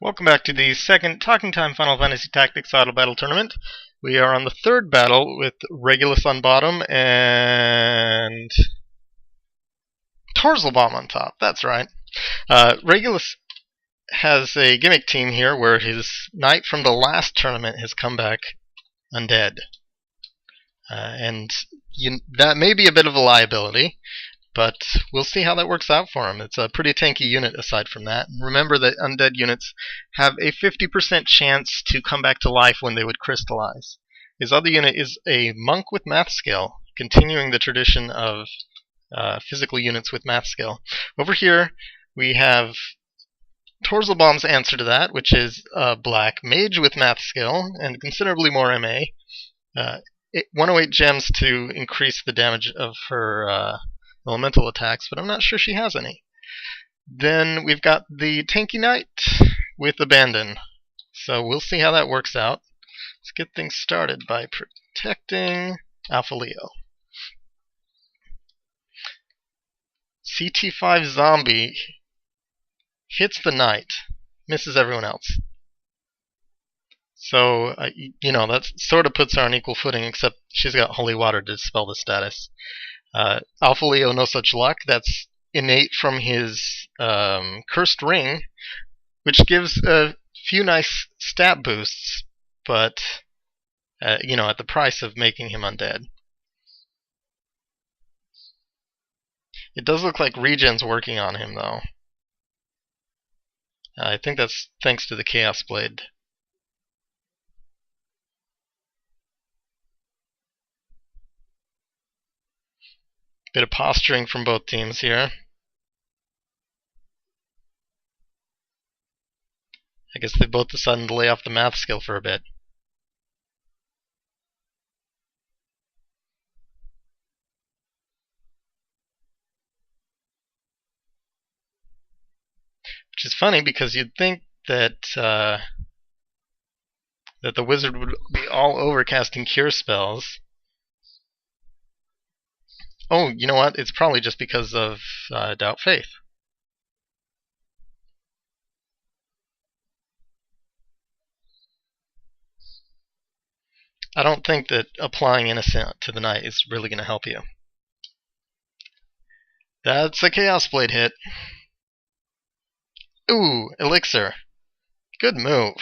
Welcome back to the second Talking Time Final Fantasy Tactics Auto Battle Tournament. We are on the third battle with Regulus on bottom and Torzelbaum on top. That's right. Regulus has a gimmick team here where his knight from the last tournament has come back undead. That may be a bit of a liability, but we'll see how that works out for him. It's a pretty tanky unit aside from that. And remember that undead units have a 50% chance to come back to life when they would crystallize. His other unit is a monk with math skill, continuing the tradition of physical units with math skill. Over here we have Torzelbaum's answer to that, which is a black mage with math skill and considerably more MA. 108 gems to increase the damage of her elemental attacks, but I'm not sure she has any. Then we've got the tanky knight with abandon. So we'll see how that works out. Let's get things started by protecting Alpha Leo. CT5 zombie hits the knight, misses everyone else. So, that sort of puts her on equal footing, except she's got holy water to dispel the status. Alpha Leo, no such luck. That's innate from his cursed ring, which gives a few nice stat boosts, but at the price of making him undead. It does look like regen's working on him, though. I think that's thanks to the Chaos Blade. Bit of posturing from both teams here. I guess they both decided to lay off the math skill for a bit. Which is funny because you'd think that that the wizard would be all over casting cure spells. Oh, you know what? It's probably just because of Doubt Faith. I don't think that applying Innocent to the knight is really going to help you. That's a Chaos Blade hit. Ooh, Elixir. Good move.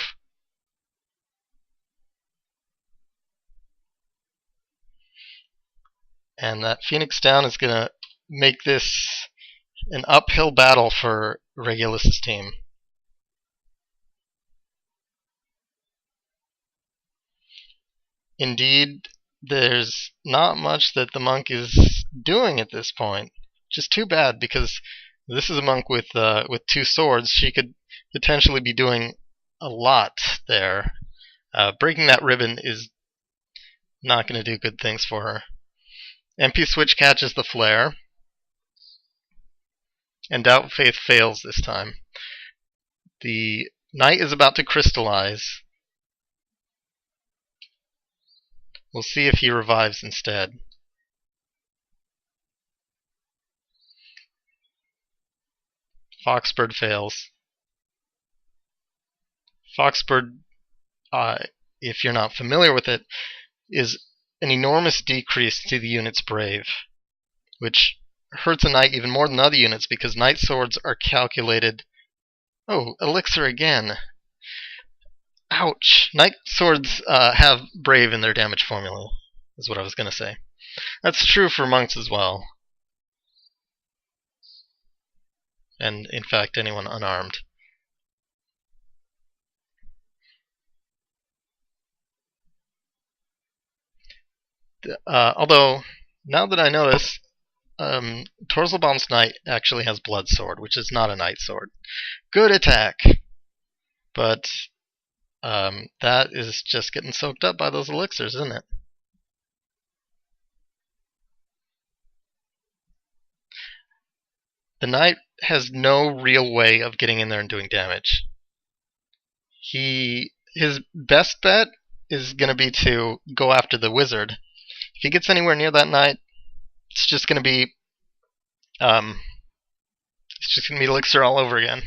And that Phoenix down is going to make this an uphill battle for Regulus' team. Indeed, there's not much that the monk is doing at this point. Which is too bad, because this is a monk with two swords. She could potentially be doing a lot there. Breaking that ribbon is not going to do good things for her. MP Switch catches the flare, and Doubt Faith fails this time. The knight is about to crystallize. We'll see if he revives instead. Foxbird fails. Foxbird, if you're not familiar with it, is an enormous decrease to the unit's brave, which hurts a knight even more than other units because knight swords are calculated. Oh, Elixir again. Ouch. Knight swords have brave in their damage formula, is what I was going to say. That's true for monks as well. And, in fact, anyone unarmed. Although, now that I notice, Torzelbaum's knight actually has blood sword, which is not a knight sword. Good attack! But that is just getting soaked up by those elixirs, isn't it? The knight has no real way of getting in there and doing damage. His best bet is going to be to go after the wizard. If he gets anywhere near that knight, it's just going to be elixir all over again.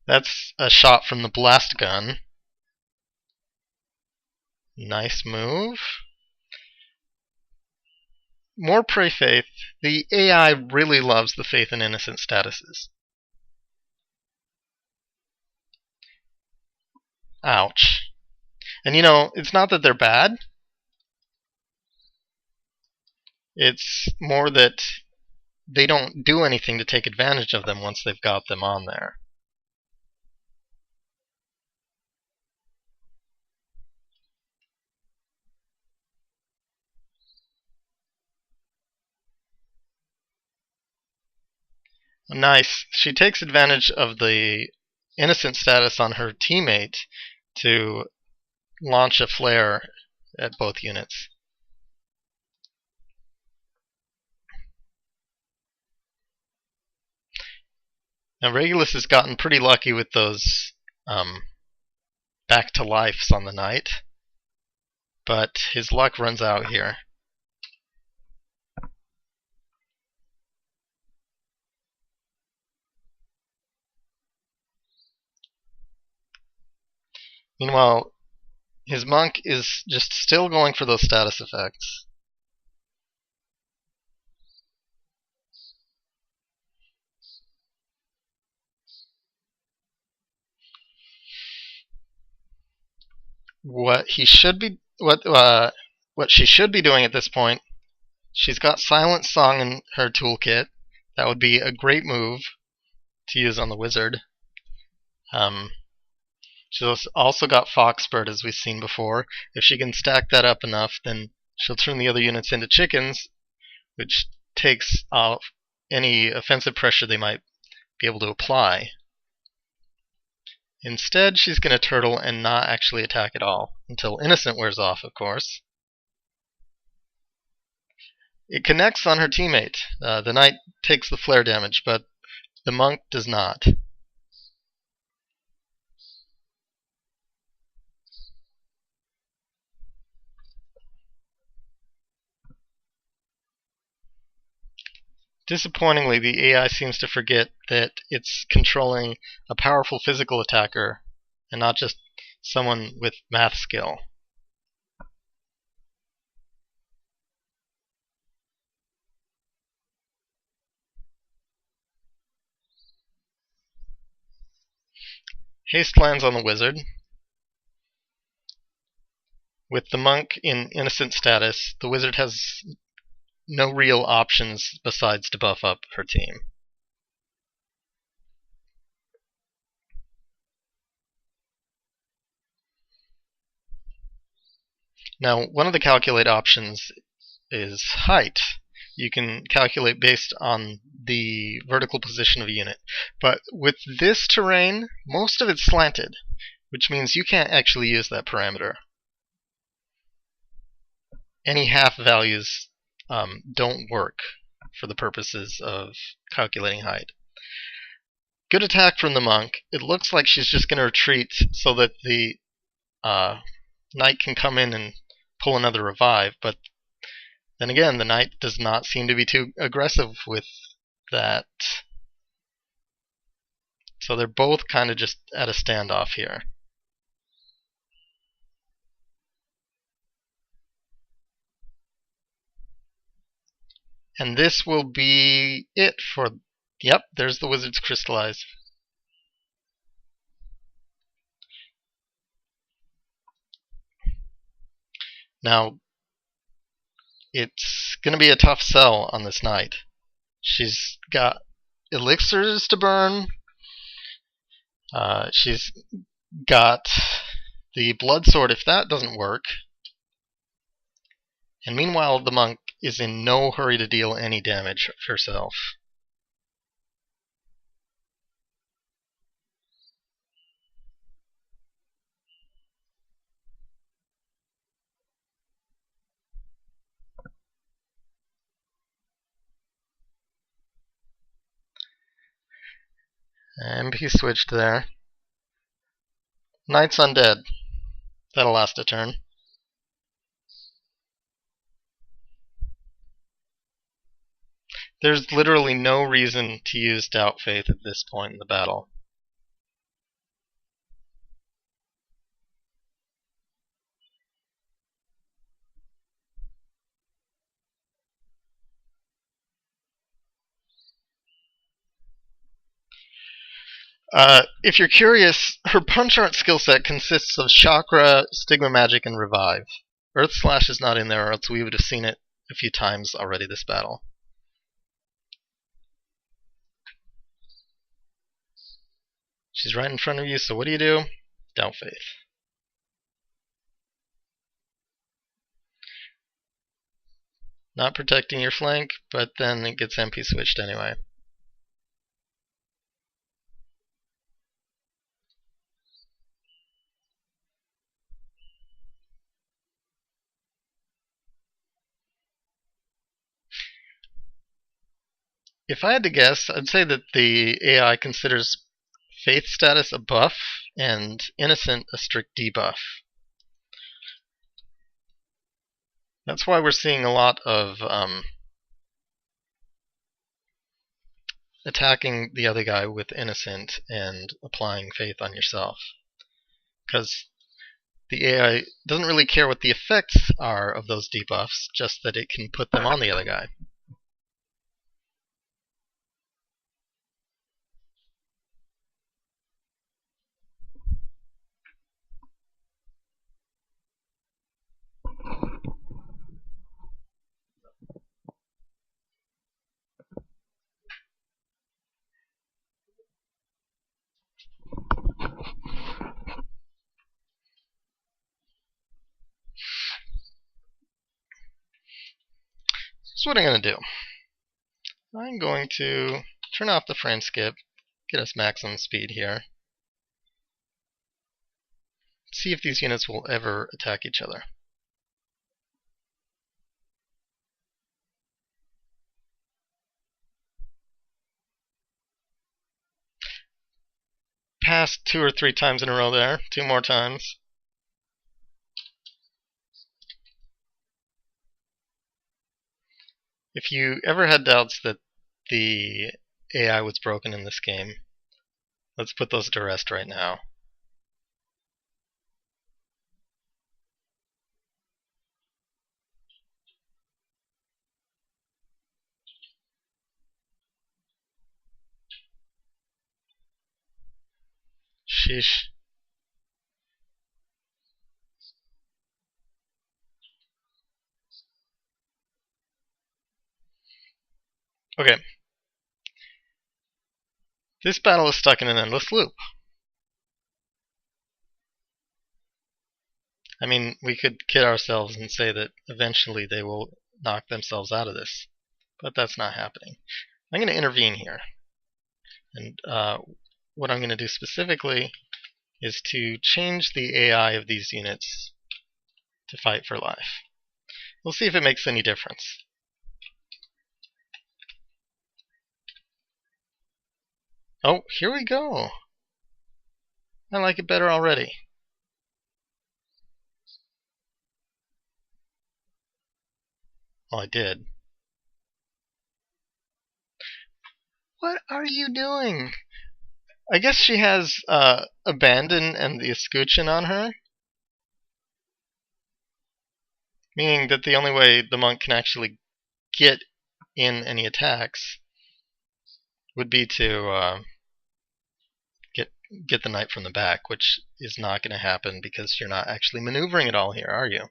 That's a shot from the blast gun. Nice move. More pray faith. The AI really loves the faith and innocent statuses. Ouch. And it's not that they're bad. It's more that they don't do anything to take advantage of them once they've got them on there. Nice. She takes advantage of the innocent status on her teammate to launch a flare at both units. Now Regulus has gotten pretty lucky with those back to lifes on the knight, but his luck runs out here. Meanwhile, his monk is just still going for those status effects. What she should be doing at this point, she's got Silent Song in her toolkit. That would be a great move to use on the wizard. She's also got Foxbird, as we've seen before. If she can stack that up enough, then she'll turn the other units into chickens, which takes off any offensive pressure they might be able to apply. Instead, she's going to turtle and not actually attack at all, until Innocent wears off, of course. It connects on her teammate. The knight takes the flare damage, but the monk does not. Disappointingly, the AI seems to forget that it's controlling a powerful physical attacker and not just someone with math skill. Haste lands on the wizard. With the monk in innocent status, the wizard has no real options besides to buff up her team. Now, one of the calculate options is height. You can calculate based on the vertical position of a unit. But with this terrain, most of it's slanted, which means you can't actually use that parameter. Any half values don't work for the purposes of calculating height. Good attack from the monk. It looks like she's just going to retreat so that the knight can come in and pull another revive, but then again, the knight does not seem to be too aggressive with that. So they're both kind of just at a standoff here. And this will be it for... Yep, there's the wizard's crystallize. Now, it's going to be a tough sell on this knight. She's got elixirs to burn. She's got the blood sword if that doesn't work. And meanwhile, the monk is in no hurry to deal any damage herself. MP switched there. Knight's undead. That'll last a turn. There's literally no reason to use Doubt Faith at this point in the battle. If you're curious, her punch art skill set consists of Chakra, Stigma Magic, and Revive. Earth Slash is not in there, or else we would have seen it a few times already this battle. She's right in front of you, so what do? Doubt Faith. Not protecting your flank, but then it gets MP switched anyway. If I had to guess, I'd say that the AI considers Faith status a buff and Innocent a strict debuff. That's why we're seeing a lot of attacking the other guy with Innocent and applying Faith on yourself. Because the AI doesn't really care what the effects are of those debuffs, just that it can put them on the other guy. So what I'm going to do, I'm going to turn off the frame skip, get us maximum speed here. See if these units will ever attack each other. Passed 2 or 3 times in a row there, 2 more times. If you ever had doubts that the AI was broken in this game, let's put those to rest right now. Sheesh. Okay. This battle is stuck in an endless loop. I mean, we could kid ourselves and say that eventually they will knock themselves out of this, but that's not happening. I'm going to intervene here. And what I'm going to do specifically is to change the AI of these units to fight for life. We'll see if it makes any difference. Oh, here we go. I like it better already. Well, I did. What are you doing? I guess she has Abandon and the Escutcheon on her. Meaning that the only way the monk can actually get in any attacks would be to get the knight from the back, which is not going to happen because you're not actually maneuvering at all here, are you?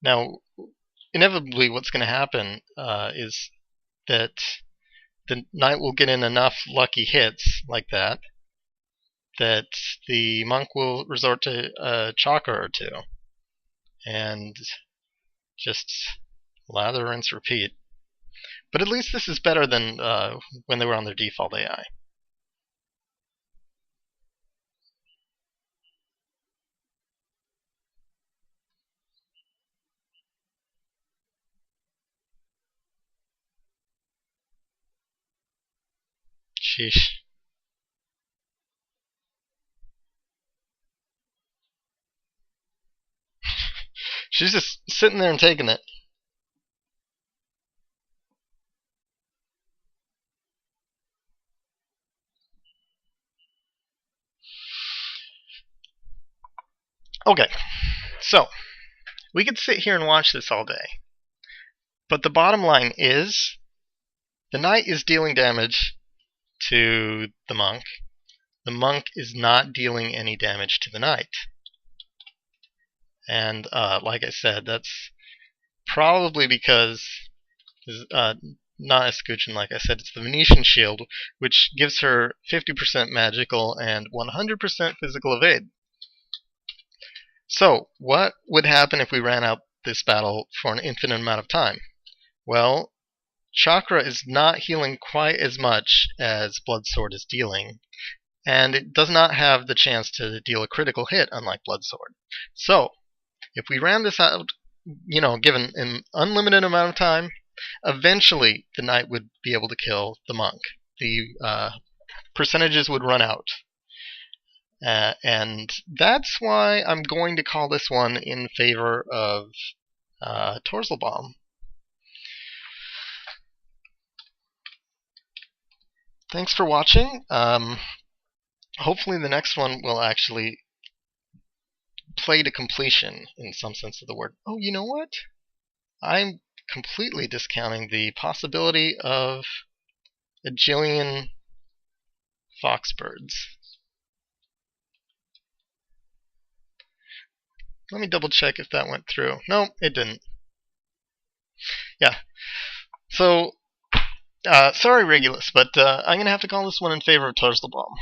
Now, inevitably what's going to happen is that the knight will get in enough lucky hits like that the monk will resort to a chakra or two and just lather, rinse, repeat. But at least this is better than when they were on their default AI. Sheesh. She's just sitting there and taking it. Okay, so we could sit here and watch this all day. But the bottom line is The knight is dealing damage to the monk. The monk is not dealing any damage to the knight. And like I said, that's probably because not escutcheon, like I said, it's the Venetian shield, which gives her 50% magical and 100% physical evade. So, what would happen if we ran out this battle for an infinite amount of time? Well, Chakra is not healing quite as much as Bloodsword is dealing, and it does not have the chance to deal a critical hit, unlike Bloodsword. So, if we ran this out, given an unlimited amount of time, eventually the knight would be able to kill the monk. The percentages would run out. And that's why I'm going to call this one in favor of Torzelbaum. Thanks for watching. Hopefully the next one will actually play to completion in some sense of the word. Oh, you know what? I'm completely discounting the possibility of a jillion foxbirds. Let me double check if that went through. No, it didn't. Yeah. So, sorry, Regulus, but I'm going to have to call this one in favor of Torzelbaum.